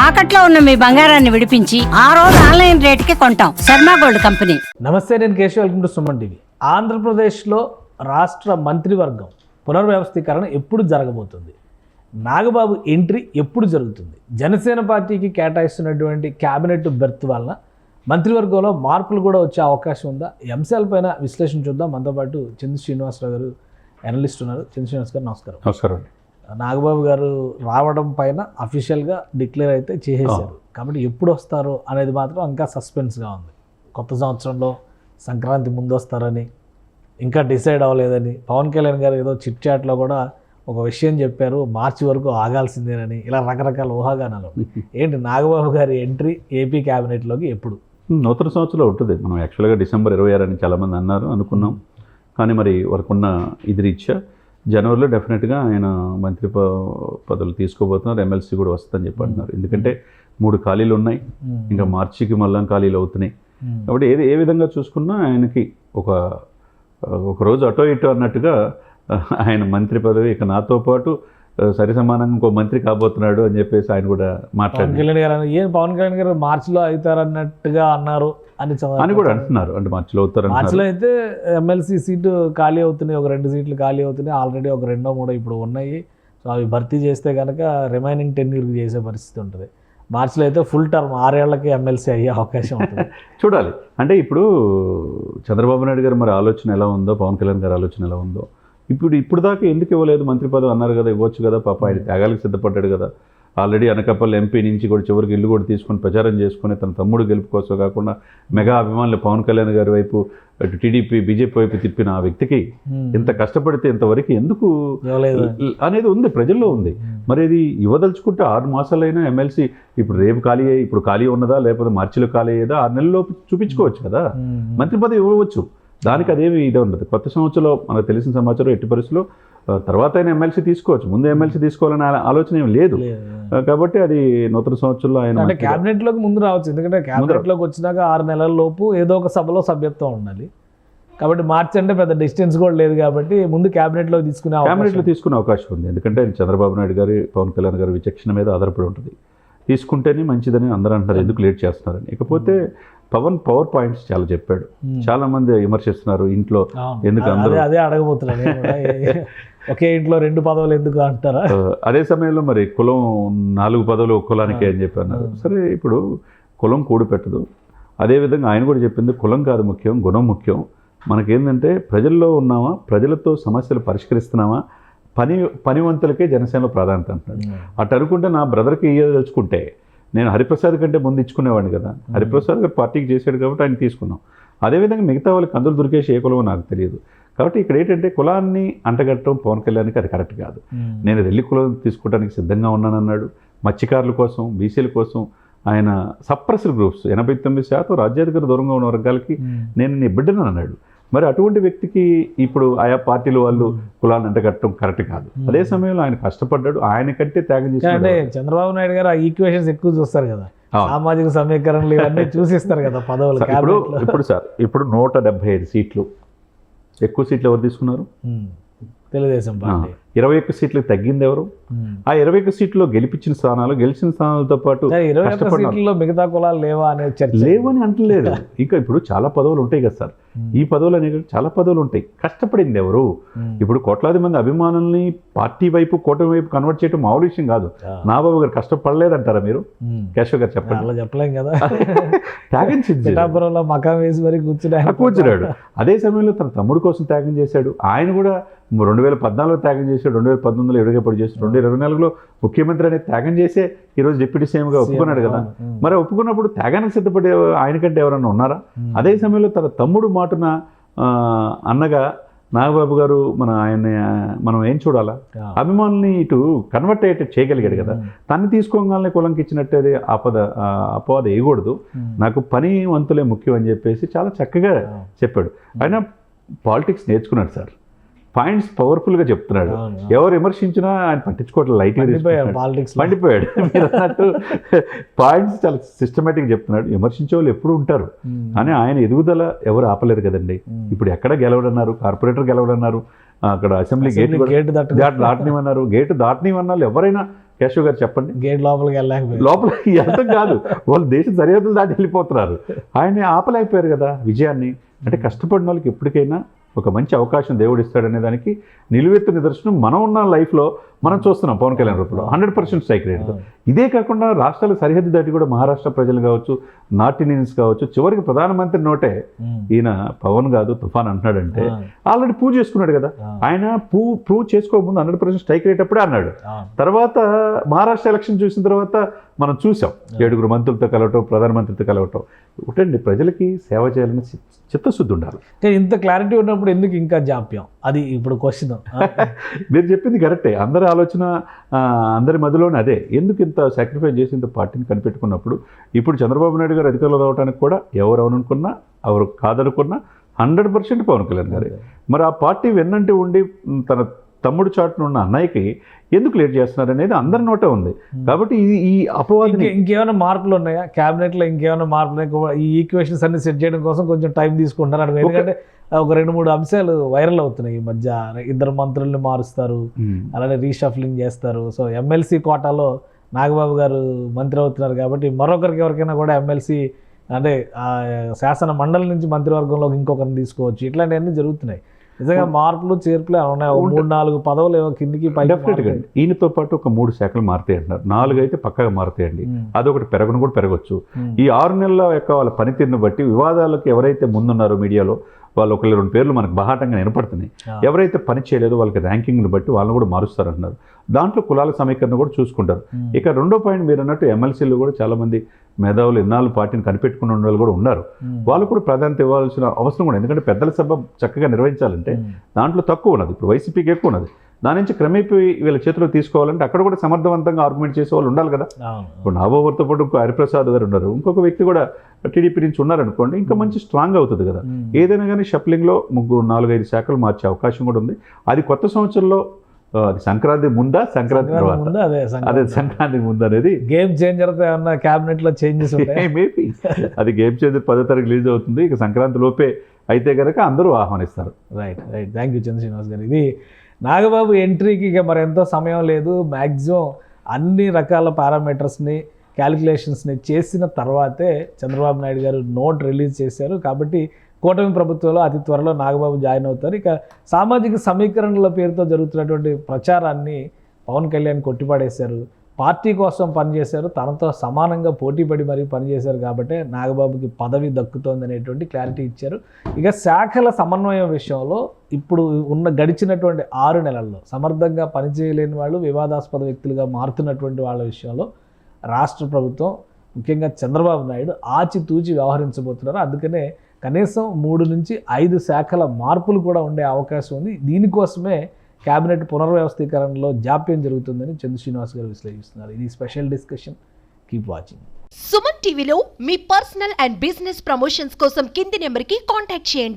తాకట్లో ఉన్న మీ బంగారాన్ని విడిపించి ఆ రోజు ఆన్లైన్ రేటుకి కొంటాం. Sharma gold company. నమస్తే, నేను Keshav. Welcome to Suman TV. ఆంధ్రప్రదేశ్లో రాష్ట్ర మంత్రివర్గం పునర్వ్యవస్థీకరణ ఎప్పుడు జరగబోతుంది? నాగబాబు ఎంట్రీ ఎప్పుడు జరుగుతుంది? జనసేన పార్టీకి కేటాయిస్తున్నటువంటి క్యాబినెట్ బెర్త్ వలన మంత్రివర్గంలో మార్పులు కూడా వచ్చే అవకాశం ఉందా? ఈ అంశాలపైన విశ్లేషణ చూద్దాం. మనతో పాటు చంద్ర శ్రీనివాసరావు గారు అనలిస్ట్ ఉన్నారు. చంద్ర శ్రీనివాస్ గారు నమస్కారం. నమస్కారం అండి. నాగబాబు గారు రావడం పైన అఫీషియల్గా డిక్లేర్ అయితే చేసేసారు, కాబట్టి ఎప్పుడు వస్తారో అనేది మాత్రం ఇంకా సస్పెన్స్గా ఉంది. కొత్త సంవత్సరంలో సంక్రాంతి ముందు వస్తారని ఇంకా డిసైడ్ అవ్వలేదని పవన్ కళ్యాణ్ గారు ఏదో చిట్ చాట్లో కూడా ఒక విషయం చెప్పారు, మార్చి వరకు ఆగాల్సిందేనని. ఇలా రకరకాల ఊహాగానాలు. ఏంటి నాగబాబు గారి ఎంట్రీ ఏపీ క్యాబినెట్లోకి ఎప్పుడు? నూతన సంవత్సరంలో ఉంటుంది. మనం యాక్చువల్గా డిసెంబర్ 26 అని చాలామంది అన్నారు, అనుకున్నాం. కానీ మరి వరకున్న ఇది రీత్యా జనవరిలో డెఫినెట్గా ఆయన మంత్రి పదవులు తీసుకోబోతున్నారు. ఎమ్మెల్సీ కూడా వస్తుందని చెప్పి అంటున్నారు. ఎందుకంటే 3 ఖాళీలు ఉన్నాయి, ఇంకా మార్చికి మళ్ళా ఖాళీలు అవుతున్నాయి. కాబట్టి ఏ విధంగా చూసుకున్నా ఆయనకి ఒక రోజు అటో ఇటో అన్నట్టుగా ఆయన మంత్రి పదవి ఇక నాతో పాటు సరి సమానంగా ఇంకో మంత్రి కాబోతున్నాడు అని చెప్పేసి ఆయన కూడా మాట్లాడారు. పవన్ కళ్యాణ్ గారు మార్చిలో అవుతారన్నట్టుగా అన్నారు అని కూడా అంటున్నారు. అంటే మార్చిలో అవుతారు. మార్చిలో అయితే ఎమ్మెల్సీ సీటు ఖాళీ అవుతున్నాయి, ఒక 2 సీట్లు ఖాళీ అవుతున్నాయి. ఆల్రెడీ ఒక 2-3 ఇప్పుడు ఉన్నాయి. సో అవి భర్తీ చేస్తే కనుక రిమైనింగ్ 10 ఇయర్కి చేసే పరిస్థితి ఉంటుంది. మార్చిలో అయితే ఫుల్ టర్మ్ 6 ఏళ్లకి ఎమ్మెల్సీ అయ్యే అవకాశం ఉంటుంది. చూడాలి. అంటే ఇప్పుడు చంద్రబాబు నాయుడు గారు మరి ఆలోచన ఎలా ఉందో, పవన్ కళ్యాణ్ గారి ఆలోచన ఎలా ఉందో, ఇప్పుడు దాకా ఎందుకు ఇవ్వలేదు మంత్రి పదవి అన్నారు కదా, ఇవ్వచ్చు కదా. పాప ఆయన త్యాగాలకు సిద్ధపడ్డాడు కదా. ఆల్రెడీ అనకాపల్లి ఎంపీ నుంచి కూడా చివరికి ఇల్లు కూడా తీసుకొని ప్రచారం చేసుకుని తన తమ్ముడు గెలుపు కోసం కాకుండా మెగా అభిమానులు పవన్ కళ్యాణ్ గారి వైపు, అటు టీడీపీ బీజేపీ వైపు తిప్పిన ఆ వ్యక్తికి ఇంత కష్టపడితే ఇంతవరకు ఎందుకు అనేది ఉంది, ప్రజల్లో ఉంది. మరి ఇది ఇవ్వదలుచుకుంటే 6 మాసాలైనా ఎమ్మెల్సీ ఇప్పుడు రేపు ఇప్పుడు ఖాళీ ఉన్నదా, లేకపోతే మార్చిలో ఖాళీ అయ్యేదా, 6 నెలల్లోపు చూపించుకోవచ్చు కదా. మంత్రి పదవి ఇవ్వవచ్చు, దానికి అదేమి ఇదే ఉండదు. కొత్త సంవత్సరంలో మనకు తెలిసిన సమాచారం ఎట్టి పరిస్థితుల్లో తర్వాత అయినా ఎమ్మెల్సీ తీసుకోవచ్చు, ముందు ఎమ్మెల్సీ తీసుకోవాలనే ఆలోచన ఏమి లేదు. కాబట్టి అది నూతన సంవత్సరంలో ఆయన క్యాబినెట్లోకి ముందు రావచ్చు. ఎందుకంటే క్యాబినెట్లోకి వచ్చినాక 6 నెలల లోపు ఏదో ఒక సభలో సభ్యత్వం ఉండాలి. కాబట్టి మార్చి అంటే పెద్ద డిస్టెన్స్ కూడా లేదు, కాబట్టి ముందు క్యాబినెట్లో తీసుకునే అవకాశం ఉంది. ఎందుకంటే చంద్రబాబు నాయుడు గారి, పవన్ కళ్యాణ్ గారి విచక్షణ మీద ఆధారపడి ఉంటుంది. తీసుకుంటేనే మంచిదని అందరూ అంటారు, ఎందుకు లేట్ చేస్తున్నారని. ఇకపోతే పవన్ పవర్ పాయింట్స్ చాలా చెప్పాడు. చాలా మంది విమర్శిస్తున్నారు, ఇంట్లో ఎందుకు అందరూ అదే అడగబోతున్నాను, ఒకే ఇంట్లో 2 పదవులు ఎందుకు అంటారా. అదే సమయంలో మరి కులం 4 పదవులు ఒక కులానికే అని చెప్పి అన్నారు. సరే, ఇప్పుడు కులం కూడి పెట్టదు. అదేవిధంగా ఆయన కూడా చెప్పింది కులం కాదు ముఖ్యం, గుణం ముఖ్యం. మనకేంటంటే ప్రజల్లో ఉన్నామా, ప్రజలతో సమస్యలు పరిష్కరిస్తున్నామా, పనివంతులకే జనసేనలో ప్రాధాన్యత అంటున్నాడు. అటు అనుకుంటే నా బ్రదర్కి ఇయ్యదలుచుకుంటే నేను హరిప్రసాద్ కంటే ముందు ఇచ్చుకునేవాడిని కదా. హరిప్రసాద్ గారు పార్టీకి చేశాడు కాబట్టి ఆయన తీసుకున్నాం. అదేవిధంగా మిగతా వాళ్ళకి అందులో దొరికేసి ఏ కులమో నాకు తెలియదు. కాబట్టి ఇక్కడ ఏంటంటే కులాన్ని అంటగట్టడం పవన్ కళ్యాణ్కి అది కరెక్ట్ కాదు. నేను రెల్లి కులం తీసుకోవడానికి సిద్ధంగా ఉన్నానన్నాడు. మత్స్యకారుల కోసం, బీసీల కోసం ఆయన సప్రెస్డ్ గ్రూప్స్ 89% రాజ్యాధికార దూరంగా ఉన్న వర్గాలకి నేను నీ బిడ్డను అన్నాడు. మరి అటువంటి వ్యక్తికి ఇప్పుడు ఆయా పార్టీలు వాళ్ళు కులాలను అంటగట్టడం కరెక్ట్ కాదు. అదే సమయంలో ఆయన కష్టపడ్డాడు, ఆయన కంటే త్యాగం చేశాడు. చంద్రబాబు నాయుడు గారు ఆ ఈక్వేషన్స్ ఎక్కువ చూస్తారు కదా, సామాజిక సమీకరణలు ఇవన్నీ చూసిస్తారు కదా పదవులు. ఇప్పుడు 175 సీట్లు, ఎక్కువ సీట్లు ఎవరు తీసుకున్నారు? తెలుగుదేశం పార్టీ. 21 సీట్లకు తగ్గింది ఎవరు? ఆ 21 సీట్లలో గెలిచిన స్థానాలతో పాటు 21 సీట్లలో మిగతా కులాలు లేవా అనే చర్చ లేవని అంటలేదు. ఇంకా ఇప్పుడు చాలా పదవులు ఉంటాయి కదా సార్, ఈ పదవులు అనేవి చాలా పదవులు ఉంటాయి. కష్టపడింది ఎవరు? ఇప్పుడు కోట్లాది మంది అభిమానుల్ని పార్టీ వైపు, కూటమి వైపు కన్వర్ట్ చేయడం మామూలు విషయం కాదు. నాగబాబు గారు కష్టపడలేదంటారా మీరు? కేశవ్ గారు చెప్పండి. అలా చెప్పలేం కదా. త్యాగం పిఠాపురంలో మకాం వేసి మరి కూర్చున్నాడు. అదే సమయంలో తన తమ్ముడు కోసం త్యాగం చేశాడు. ఆయన కూడా 2014లో త్యాగం చేశాడు, 2019లో ఎడుగపడి చేశాడు, 2024లో ముఖ్యమంత్రి అనేది త్యాగం చేసే ఈరోజు డిప్యూటీ సీఎంగా ఒప్పుకున్నాడు కదా. మరి ఒప్పుకున్నప్పుడు త్యాగానికి సిద్ధపడే ఆయనకంటే ఎవరన్నా ఉన్నారా? అదే సమయంలో తన తమ్ముడు మాటున అన్నగా నాగబాబు గారు మనం ఏం చూడాలా? అభిమానుల్ని ఇటు కన్వర్ట్ అయ్యేటట్టు చేయగలిగాడు కదా. తన్ని తీసుకోగానే కులంకి ఇచ్చినట్టు అపవాద వేయకూడదు. నాకు పని వంతులే ముఖ్యం అని చెప్పేసి చాలా చక్కగా చెప్పాడు. ఆయన పాలిటిక్స్ నేర్చుకున్నాడు సార్, పాయింట్స్ పవర్ఫుల్గా చెప్తున్నాడు. ఎవరు విమర్శించినా ఆయన పట్టించుకోవట్లేదు, లైట్గా మండిపోయాడు. మీరు అన్నట్టు పాయింట్స్ చాలా సిస్టమేటిక్గా చెప్తున్నాడు. విమర్శించే వాళ్ళు ఎప్పుడు ఉంటారు, కానీ ఆయన ఎదుగుదల ఎవరు ఆపలేరు కదండి. ఇప్పుడు ఎక్కడ గెలవడన్నారు, కార్పొరేటర్ గెలవడన్నారు, అక్కడ అసెంబ్లీ గేట్ దాటనివన్నారు. గేటు దాటనివన్నారు ఎవరైనా కేశవ్ గారు చెప్పండి. గేట్ లోపలికి వెళ్ళలేకపోయారు. లోపల అర్థం కాదు, వాళ్ళు దేశ సరిహద్దులు దాటి వెళ్ళిపోతున్నారు. ఆయన్ని ఆపలేకపోయారు కదా విజయాన్ని. అంటే కష్టపడిన వాళ్ళకి ఎప్పటికైనా ఒక మంచి అవకాశం దేవుడు ఇస్తాడనే దానికి నిలువెత్తు నిదర్శనం మనం ఉన్న లైఫ్లో మనం చూస్తున్నాం పవన్ కళ్యాణ్ రూపంలో 100% స్ట్రైక్ రేట్తో. ఇదే కాకుండా రాష్ట్రాల సరిహద్దు దాటి కూడా మహారాష్ట్ర ప్రజలు కావచ్చు, నార్త్ ఇండియన్స్ కావచ్చు, చివరికి ప్రధానమంత్రి నోటే ఈయన పవన్ కాదు తుఫాన్ అంటున్నాడంటే ఆల్రెడీ ప్రూవ్ చేసుకున్నాడు కదా. ఆయన ప్రూవ్ చేసుకోకముందు 100% స్ట్రైక్ రేట్ అప్పుడే అన్నాడు. తర్వాత మహారాష్ట్ర ఎలక్షన్ చూసిన తర్వాత మనం చూసాం 7 మంత్రులతో కలవటం, ప్రధానమంత్రితో కలవటం. ఒకటండి, ప్రజలకి సేవ చేయాలని చిత్తశుద్ధి ఉండాలి. ఇంత క్లారిటీ ఉన్నప్పుడు ఎందుకు ఇంకా జాప్యం, అది ఇప్పుడు క్వశ్చన్. మీరు చెప్పింది కరెక్టే. అందరి ఆలోచన అందరి మధ్యలోనే అదే. ఎందుకు ఇంత సాక్రిఫైస్ చేసి ఇంత పార్టీని కనిపెట్టుకున్నప్పుడు ఇప్పుడు చంద్రబాబు నాయుడు గారు అధికారంలో రావడానికి కూడా ఎవరు అవుననుకున్నా ఎవరు కాదనుకున్నా 100% పవన్ కళ్యాణ్ గారే. మరి ఆ పార్టీ వెన్నంటి ఉండి తన తమ్ముడు చాటున ఉన్న అన్నయ్యకి ఎందుకు లేట్ చేస్తున్నారు అనేది అందరి నోటే ఉంది. కాబట్టి ఈ అపవాదిని ఇంకేమైనా మార్పులు ఉన్నాయా క్యాబినెట్లో? ఇంకేమైనా మార్పులు ఉన్నాయా? ఈ ఈక్వేషన్స్ అన్ని సెట్ చేయడం కోసం కొంచెం టైం తీసుకుంటున్నారు అనుకో. ఎందుకంటే ఒక 2-3 అంశాలు వైరల్ అవుతున్నాయి ఈ మధ్య. 2 మంత్రుల్ని మారుస్తారు, అలానే రీషఫ్లింగ్ చేస్తారు. సో ఎమ్మెల్సీ కోటాలో నాగబాబు గారు మంత్రి అవుతున్నారు కాబట్టి మరొకరికి ఎవరికైనా కూడా ఎమ్మెల్సీ అంటే శాసన మండలి నుంచి మంత్రివర్గంలోకి ఇంకొకరిని తీసుకోవచ్చు. ఇట్లాంటివన్నీ జరుగుతున్నాయి. నిజంగా మార్పులు చేర్పులు ఉన్నాయి. 3-4 పదవులు ఏమో కిందికి పైకి. డెఫినెట్గా ఈయనతో పాటు ఒక 3 శాఖలు మారుతాయి అంటున్నారు. 4 అయితే పక్కగా మారుతాయండి. అదొకటి పెరగను కూడా పెరగచ్చు. ఈ 6 నెలల యొక్క వాళ్ళ పనితీరుని బట్టి వివాదాలకు ఎవరైతే ముందున్నారో మీడియాలో వాళ్ళు 1-2 పేర్లు మనకు బహాటంగా వినపడుతున్నాయి. ఎవరైతే పని చేయలేదో వాళ్ళకి ర్యాంకింగ్ని బట్టి వాళ్ళని కూడా మారుస్తారంటున్నారు. దాంట్లో కులాల సమీకరణ కూడా చూసుకుంటారు. ఇక రెండో పాయింట్ మీరు అన్నట్టు ఎమ్మెల్సీలు కూడా చాలామంది మేధావులు ఎన్నాళ్ళు పార్టీని కనిపెట్టుకున్న వాళ్ళు కూడా ఉన్నారు. వాళ్ళు కూడా ప్రాధాన్యత ఇవ్వాల్సిన అవసరం కూడా. ఎందుకంటే పెద్దల సభ చక్కగా నిర్వహించాలంటే దాంట్లో తక్కువ ఉన్నది, ఇప్పుడు వైసీపీకి ఎక్కువ ఉన్నది. దాని నుంచి క్రమేపీ వీళ్ళ చేతిలో తీసుకోవాలంటే అక్కడ కూడా సమర్థవంతంగా ఆర్గ్యుమెంట్ చేసే వాళ్ళు ఉండాలి కదా. ఇప్పుడు నాబాబుతో పాటు ఇంకో హరిప్రసాద్ గారు ఉన్నారు, ఇంకొక వ్యక్తి కూడా టీడీపీ నుంచి ఉన్నారనుకోండి, ఇంకా మంచి స్ట్రాంగ్ అవుతుంది కదా. ఏదైనా కానీ షఫ్లింగ్లో 4-5 శాఖలు మార్చే అవకాశం కూడా ఉంది. అది కొత్త సంవత్సరంలో అది సంక్రాంతి ముందా సంక్రాంతి తర్వాత, అదే సంక్రాంతి ముందు అనేది గేమ్ చేంజర్ క్యాబినెట్లో చేంజెస్ మేబీ అది గేమ్ చేంజర్ 10వ తారీఖు రిలీజ్ అవుతుంది. ఇక సంక్రాంతి లోపే అయితే కనుక అందరూ ఆహ్వానిస్తారు. రైట్. థ్యాంక్ యూ చంద్ర శ్రీనివాస్ గారు. ఇది నాగబాబు ఎంట్రీకి ఇక మరెంతో సమయం లేదు. మ్యాక్సిమం అన్ని రకాల పారామీటర్స్ని క్యాలిక్యులేషన్స్ని చేసిన తర్వాతే చంద్రబాబు నాయుడు గారు నోట్ రిలీజ్ చేశారు. కాబట్టి కూటమి ప్రభుత్వంలో అతి త్వరలో నాగబాబు జాయిన్ అవుతారు. ఇక సామాజిక సమీకరణల పేరుతో జరుగుతున్నటువంటి ప్రచారాన్ని పవన్ కళ్యాణ్ కొట్టిపడేశారు. పార్టీ కోసం పనిచేశారు, తనతో సమానంగా పోటీపడి మరీ పనిచేశారు. కాబట్టి నాగబాబుకి పదవి దక్కుతోంది అనేటువంటి క్లారిటీ ఇచ్చారు. ఇక శాఖల సమన్వయం విషయంలో ఇప్పుడు గడిచినటువంటి 6 నెలల్లో సమర్థంగా పనిచేయలేని వాళ్ళు, వివాదాస్పద వ్యక్తులుగా మారుతున్నటువంటి వాళ్ళ విషయంలో రాష్ట్ర ప్రభుత్వం ముఖ్యంగా చంద్రబాబు నాయుడు ఆచితూచి వ్యవహరించబోతున్నారు. అందుకనే కనీసం 3 నుంచి 5 శాఖల మార్పులు కూడా ఉండే అవకాశం ఉంది. దీనికోసమే కేబినెట్ పునర్వ్యవస్థీకరణలో జాప్యం జరుగుతుందని చంద్ర శ్రీనివాస్ గారు విశ్లేషిస్తున్నారు. ఇది special discussion. Keep watching. Suman టీవీలో మీ పర్సనల్ అండ్ బిజినెస్ ప్రమోషన్స్ కోసం కింది నెంబర్కి కాంటాక్ట్ చేయండి.